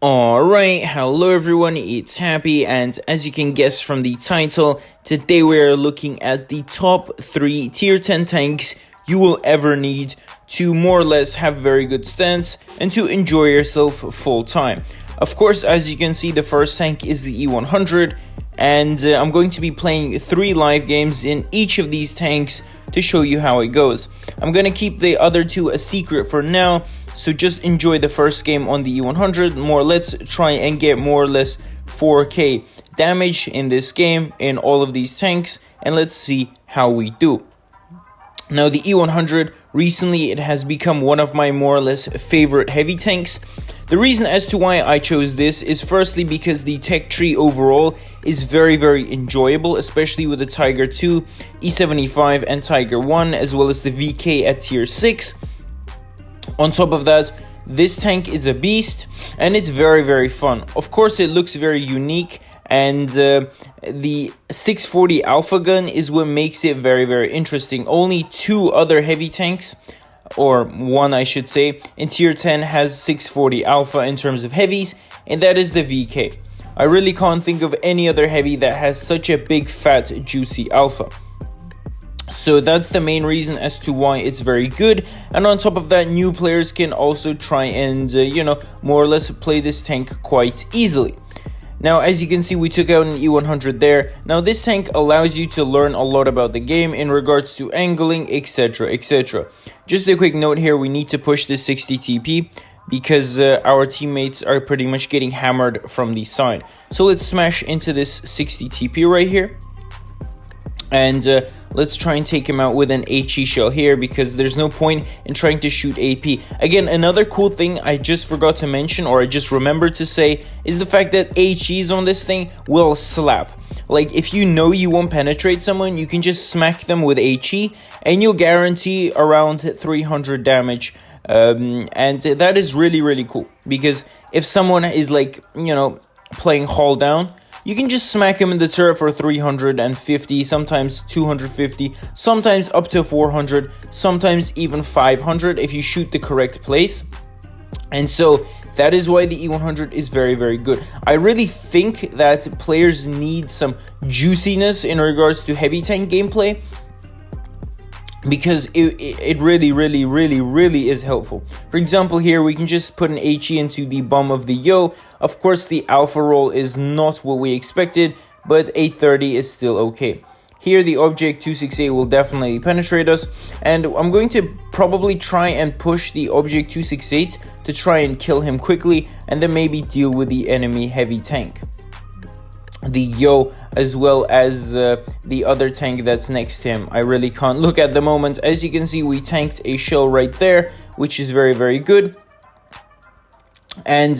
Alright, hello everyone, it's Happy, and as you can guess from the title, today we are looking at the top 3 tier 10 tanks you will ever need to more or less have very good stats and to enjoy yourself full time. Of course, as you can see, the first tank is the E100, and I'm going to be playing 3 live games in each of these tanks to show you how it goes. I'm going to keep the other 2 a secret for now, so just enjoy the first game on the E100. Let's try and get more or less 4k damage in this game in all of these tanks, and let's see how we do. Now, the E100, recently it has become one of my more or less favorite heavy tanks. The reason as to why I chose this is firstly because the tech tree overall is very enjoyable, especially with the Tiger 2, E75 and Tiger 1, as well as the VK at tier 6. On top of that, this tank is a beast and it's very fun. Of course, it looks very unique, and the 640 alpha gun is what makes it very interesting. Only 2 other heavy tanks, or 1 I should say, in tier 10 has 640 alpha in terms of heavies, and that is the VK. I really can't think of any other heavy that has such a big fat juicy alpha. So that's the main reason as to why it's very good. And on top of that, new players can also try and more or less play this tank quite easily. Now, as you can see, we took out an E100 there. Now, this tank allows you to learn a lot about the game in regards to angling, etc. Just a quick note here, we need to push this 60 TP because our teammates are pretty much getting hammered from the side. So let's smash into this 60 TP right here. And let's try and take him out with an HE shell here, because there's no point in trying to shoot AP. Again, another cool thing I just forgot to mention, or I just remembered to say, is the fact that HEs on this thing will slap. Like, if you know you won't penetrate someone, you can just smack them with HE and you'll guarantee around 300 damage. And that is really cool, because if someone is like, playing haul down, you can just smack him in the turret for 350, sometimes 250, sometimes up to 400, sometimes even 500 if you shoot the correct place. And so that is why the E100 is very good. I really think that players need some juiciness in regards to heavy tank gameplay, because it really is helpful. For example, here we can just put an HE into the bum of the Yo. Of course, the alpha roll is not what we expected, but 830 is still okay. Here, the object 268 will definitely penetrate us, and I'm going to probably try and push the object 268 to try and kill him quickly, and then maybe deal with the enemy heavy tank, the Yo, as well as the other tank that's next to him. I really can't look at the moment. As you can see, we tanked a shell right there, which is very good. And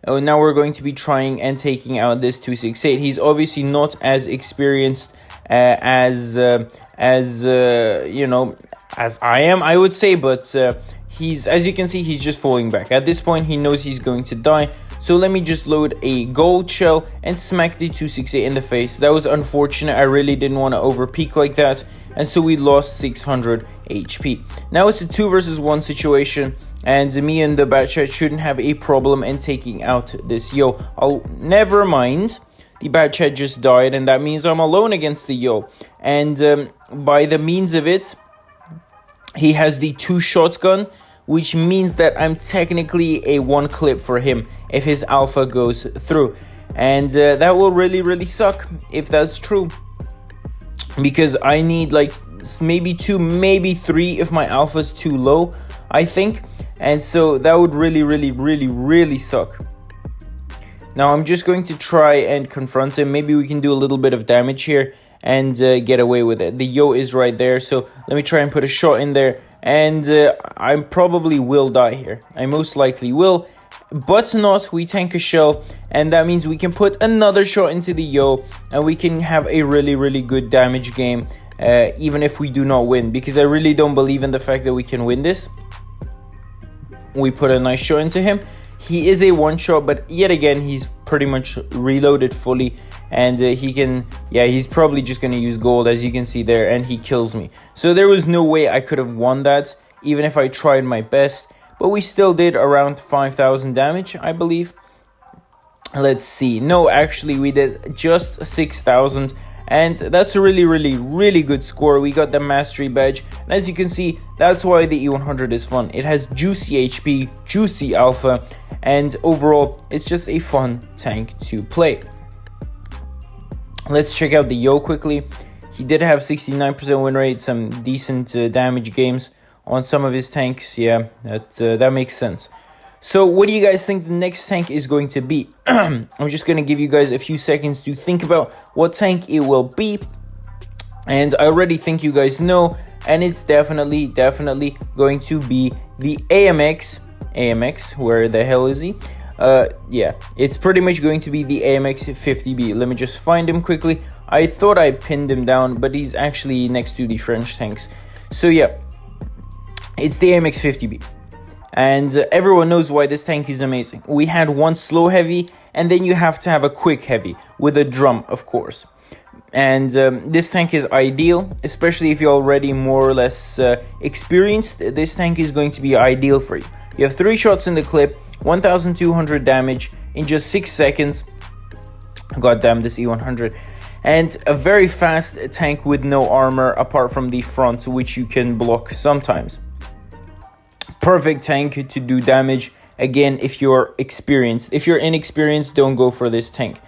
now we're going to be trying and taking out this 268. He's obviously not as experienced as I am, I would say, but he's, as you can see, he's just falling back. At this point, he knows he's going to die. So let me just load a gold shell and smack the 268 in the face. That was unfortunate. I really didn't want to overpeak like that, and so we lost 600 HP. Now it's a 2 versus 1 situation, and me and the bad chat shouldn't have a problem in taking out this Yo. Never mind. The bad chat just died, and that means I'm alone against the Yo. And by the means of it, he has the 2 shotgun, which means that I'm technically a 1 clip for him if his alpha goes through. And that will really suck if that's true, because I need like maybe 2, maybe 3 if my alpha's too low, I think. And so that would really suck. Now I'm just going to try and confront him. Maybe we can do a little bit of damage here and get away with it. The Yo is right there, so let me try and put a shot in there. And I probably will die here. I most likely will, but not. We tank a shell, and that means we can put another shot into the Yo, and we can have a really good damage game, even if we do not win, because I really don't believe in the fact that we can win this. We put a nice shot into him. He is a 1-shot, but yet again, he's pretty much reloaded fully. And he's probably just going to use gold, as you can see there, and he kills me. So there was no way I could have won that, even if I tried my best. But we still did around 5,000 damage, I believe. Let's see. No, actually, we did just 6,000. And that's a really good score. We got the mastery badge. And as you can see, that's why the E100 is fun. It has juicy HP, juicy alpha. And overall, it's just a fun tank to play. Let's check out the Yo quickly. He did have 69% win rate, some decent damage games on some of his tanks. Yeah, that makes sense. So what do you guys think the next tank is going to be? I'm just going to give you guys a few seconds to think about what tank it will be. And I already think you guys know. And it's definitely going to be the AMX. AMX, where the hell is he? Yeah, it's pretty much going to be the AMX 50B. Let me just find him quickly. I thought I pinned him down, but he's actually next to the French tanks. So yeah, it's the AMX 50B. And everyone knows why this tank is amazing. We had one slow heavy, and then you have to have a quick heavy with a drum, of course. And this tank is ideal, especially if you're already more or less experienced. This tank is going to be ideal for you. You have 3 shots in the clip, 1,200 damage in just 6 seconds. God damn, this E100. And a very fast tank with no armor apart from the front, which you can block sometimes. Perfect tank to do damage, again, if you're experienced. If you're inexperienced, don't go for this tank.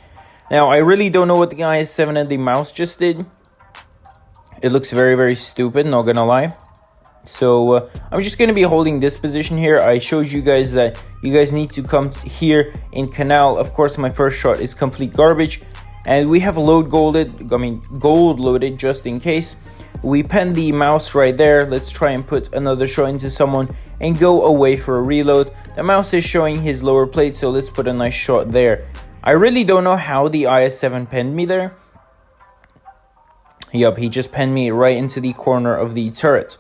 Now, I really don't know what the IS-7 and the mouse just did. It looks very stupid, not gonna lie. So, I'm just gonna be holding this position here. I showed you guys that you guys need to come here in canal. Of course, my first shot is complete garbage. And we have gold loaded just in case. We pen the mouse right there. Let's try and put another shot into someone and go away for a reload. The mouse is showing his lower plate, so let's put a nice shot there. I really don't know how the IS-7 penned me there. Yup, he just penned me right into the corner of the turret.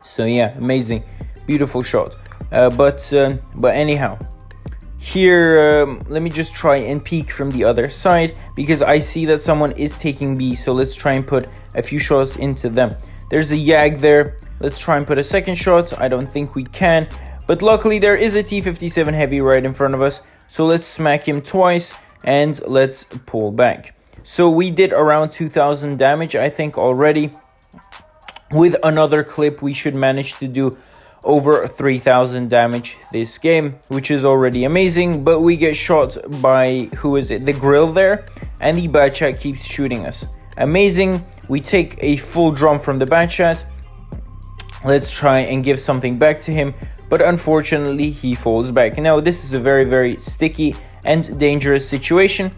So yeah, amazing, beautiful shot. But anyhow, here, let me just try and peek from the other side, because I see that someone is taking B, so let's try and put a few shots into them. There's a Yag there. Let's try and put a second shot. I don't think we can, but luckily there is a T-57 heavy right in front of us, so let's smack him twice and let's pull back. So we did around 2,000 damage, I think, already. With another clip, we should manage to do over 3,000 damage this game, which is already amazing. But we get shot by, who is it, the Grille there, and the bad chat keeps shooting us. Amazing. We take a full drum from the bad chat. Let's try and give something back to him, but unfortunately he falls back. Now this is a very sticky and dangerous situation.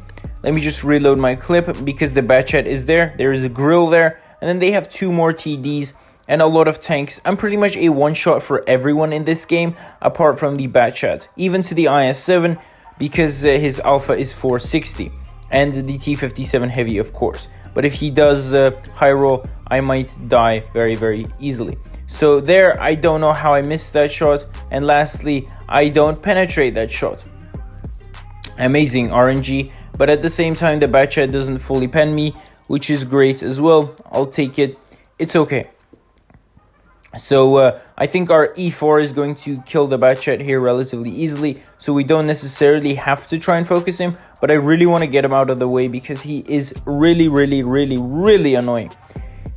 Let me just reload my clip, because the bad chat is there. There is a Grille there, and then they have 2 more TDs and a lot of tanks. I'm pretty much a one-shot for everyone in this game, apart from the bad chat. Even to the IS-7, because his alpha is 460. And the T-57 heavy, of course. But if he does high roll, I might die very easily. So there, I don't know how I missed that shot. And lastly, I don't penetrate that shot. Amazing RNG. But at the same time, the bad chat doesn't fully pen me, which is great as well. I'll take it. It's okay. So I think our E4 is going to kill the bad chat here relatively easily, so we don't necessarily have to try and focus him, but I really want to get him out of the way because he is really annoying.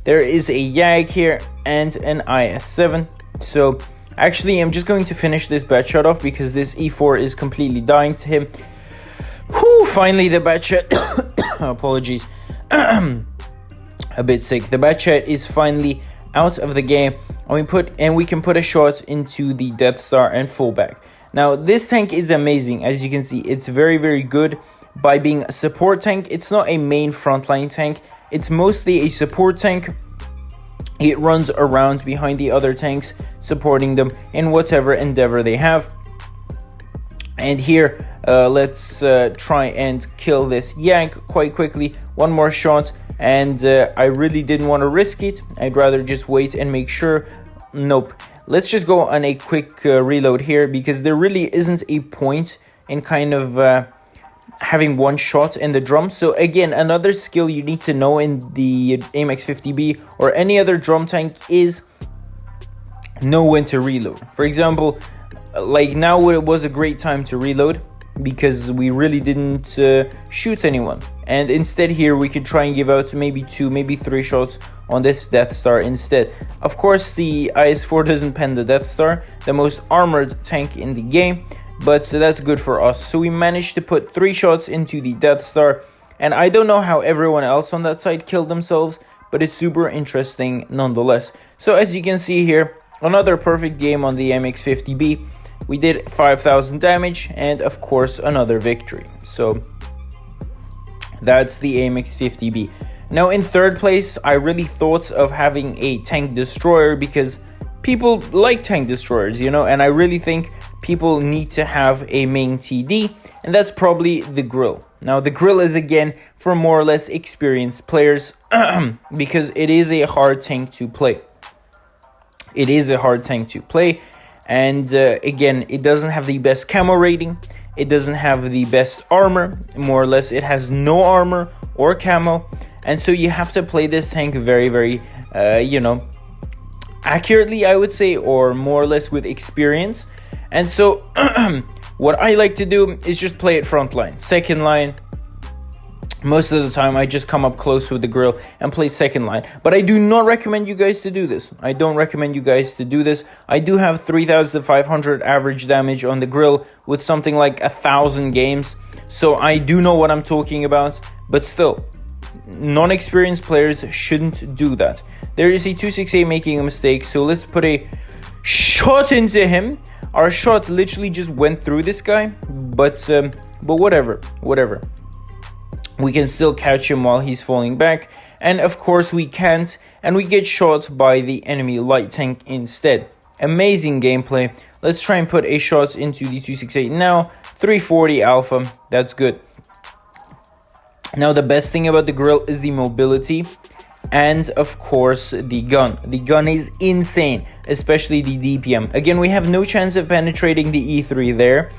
There is a Yag here and an IS-7, so actually I'm just going to finish this bad shot off because this E4 is completely dying to him. Whew, finally the bad chat, apologies, a bit sick. The bad chat is finally out of the game, and we can put a shot into the Death Star and fall back. Now this tank is amazing. As you can see, it's very good by being a support tank. It's not a main frontline tank, it's mostly a support tank. It runs around behind the other tanks, supporting them in whatever endeavor they have. And here, let's try and kill this Yag quite quickly. One more shot. And I really didn't want to risk it. I'd rather just wait and make sure. Nope. Let's just go on a quick reload here, because there really isn't a point in kind of having one shot in the drum. So again, another skill you need to know in the AMX 50B or any other drum tank is know when to reload. For example, like now it was a great time to reload. because we really didn't shoot anyone. And instead here we could try and give out maybe 2, maybe 3 shots on this Death Star instead. Of course, the IS-4 doesn't pen the Death Star, the most armored tank in the game, but that's good for us. So we managed to put 3 shots into the Death Star, and I don't know how everyone else on that side killed themselves, but it's super interesting nonetheless. So as you can see here, another perfect game on the MX-50B. We did 5,000 damage and of course another victory. So that's the MX-50B. Now in third place, I really thought of having a tank destroyer because people like tank destroyers, you know, and I really think people need to have a main TD, and that's probably the Grille. Now the Grille is again for more or less experienced players because it is a hard tank to play. It is a hard tank to play, and again, it doesn't have the best camo rating, it doesn't have the best armor, more or less it has no armor or camo, and so you have to play this tank very, very, you know, accurately, I would say, or more or less with experience. And so what I like to do is just play it front line, second line. Most of the time I just come up close with the Grille and play second line, but I do not recommend you guys to do this. I don't recommend you guys to do this. I do have 3,500 average damage on the Grille with something like 1,000 games, so I do know what I'm talking about, but still, non-experienced players shouldn't do that. There is a 268 making a mistake, so let's put a shot into him. Our shot literally just went through this guy, but whatever. We can still catch him while he's falling back, and of course we can't, and we get shot by the enemy light tank instead. Amazing gameplay. Let's try and put a shot into the 268 now. 340 alpha, that's good. Now the best thing about the Grille is the mobility, and of course the gun. The gun is insane, especially the DPM. Again, we have no chance of penetrating the E3 there.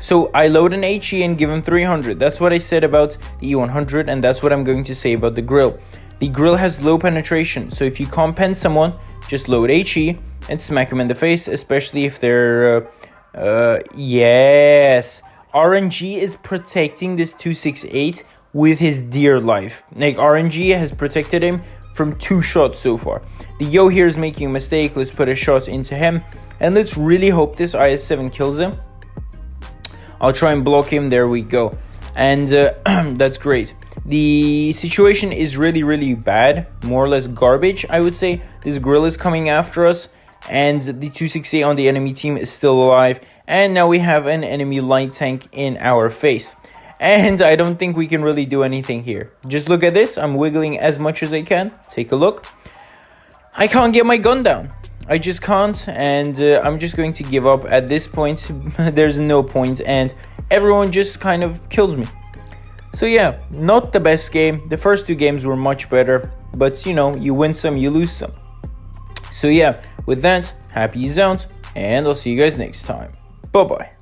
So I load an HE and give him 300. That's what I said about the E100, and that's what I'm going to say about the Grille. The Grille has low penetration, so if you can't pen someone, just load HE and smack him in the face, especially if they're yes, RNG is protecting this 268 with his dear life. Like, RNG has protected him from 2 shots so far. The Yo here is making a mistake. Let's put a shot into him, and let's really hope this IS-7 kills him. I'll try and block him. There we go. And that's great. The situation is really, really bad. More or less garbage, I would say. This Grille is coming after us, and the 268 on the enemy team is still alive. And now we have an enemy light tank in our face. And I don't think we can really do anything here. Just look at this. I'm wiggling as much as I can. Take a look. I can't get my gun down. I just can't, and I'm just going to give up at this point. There's no point, and everyone just kind of kills me. So yeah, not the best game. The first 2 games were much better, but you know, you win some, you lose some. So yeah, with that, happy out, and I'll see you guys next time. Bye bye.